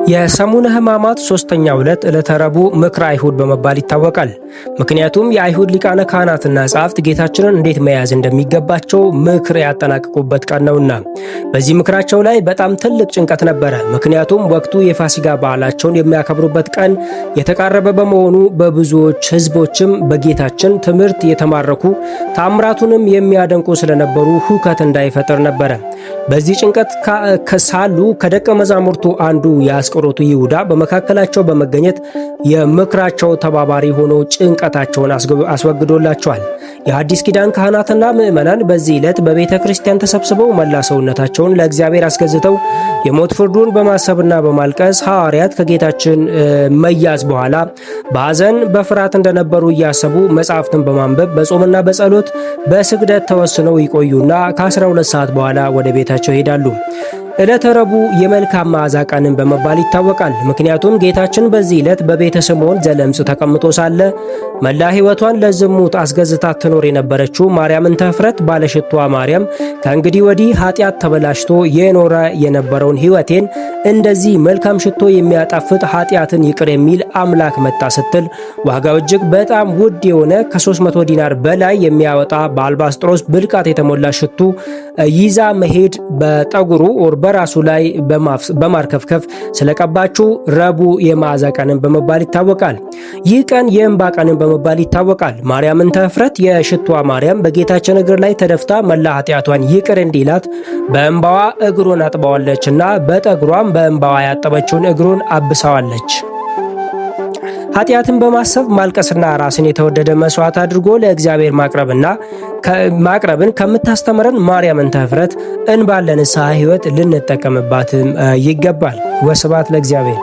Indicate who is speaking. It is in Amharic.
Speaker 1: የሰሙነ ሕማማት ሶስተኛው ዕለት ዕለተ ረቡዕ ምክረ አይሁድ በመባል ይታወቃል። ምክንያቱም የአይሁድ ሊቃነ ካህናትና ጸሐፍት ጌታችንን እንዴት መያዝ እንደሚገባቸው ምክር ያጠናቅቁበት ቀን ነውና በዚህ ምክራቸው ላይ በጣም ትልቅ ጭንቀት ነበረ። ምክንያቱም ወቅቱ የፋሲጋ በዓላቸውን የሚያከብሩበት ቀን የተቃረበ በመሆኑ በብዙዎች ሕዝቦችም በጌታችን ትምህርት የተማረኩ ታምራቱንም የሚያደንቁ ስለነበሩ ሁከት እንዳይፈጠር ነበረ። በዚህ ጭንቀት ሳሉ ከደቀ መዛሙርቱ አንዱ የአስቆሮቱ ይሁዳ በመካከላቸው በመገኘት የምክራቸው ተባባሪ ሆኖ ጭንቀታቸውን አስወግዶላቸዋል። የሐዲስ ኪዳን ካህናትና ምዕመናን በዚህ ዕለት በቤተ ክርስቲያን ተሰብስበው መላ ሰውነታቸውን ለእግዚአብሔር አስገዝተው የሞት ፍርዱን በማሰብና በማልቀስ ሐዋርያት ከጌታችን መያዝ በኋላ በሐዘን በፍርሃት እንደነበሩ እያሰቡ መጻሕፍትን በማንበብ በጾምና በጸሎት በስግደት ተወስነው ይቆዩና ከ12 ሰዓት በኋላ ወደ ቤታቸው ይሄዳሉ። ዕለተ ረቡዕ የመልካም መዓዛ ቀንን በመባል ይታወቃል። ምክንያቱም ጌታችን በዚህ ዕለት በቤተ ስምዖን ዘለምጽ ተቀምጦ ሳለ መላ ሕይወቷን ለዝሙት አስገዝታ ትኖር የነበረችው ማርያም እንተ ዕፍረት ባለሽቷ ማርያም ከእንግዲህ ወዲህ ኃጢአት ተበላሽቶ የኖረ የነበረውን ሕይወቴን እንደዚህ መልካም ሽቶ የሚያጣፍጥ ኃጢአትን ይቅር የሚል አምላክ መጣ ስትል ዋጋው እጅግ በጣም ውድ የሆነ ከ300 ዲናር በላይ የሚያወጣ በአልባስጥሮስ ብልቃት የተሞላ ሽቱ ይዛ መሄድ በጠጉሩ በራሱ ላይ በማርከፍከፍ ስለቀባችው ረቡዕ የመዓዛ ቀንን በመባል ይታወቃል። ይህ ቀን የእንባ ቀንን በመባል ይታወቃል። ማርያም እንተ ዕፍረት የሽቷ ማርያም በጌታችን እግር ላይ ተደፍታ መላ ኃጢአቷን ይቅር እንዲላት በእንባዋ እግሩን አጥባዋለችና በጠጉሯም በእንባዋ ያጠበችውን እግሩን አብሳዋለች። ኃጢአትን በማሰብ ማልቀስና ራስን የተወደደ መስዋዕት አድርጎ ለእግዚአብሔር ማቅረብን ከምታስተምረን ማርያም እንተ ዕፍረት እንባን ለንስሐ ሕይወት ልንጠቀምባትም ይገባል። ወስብሐት ለእግዚአብሔር።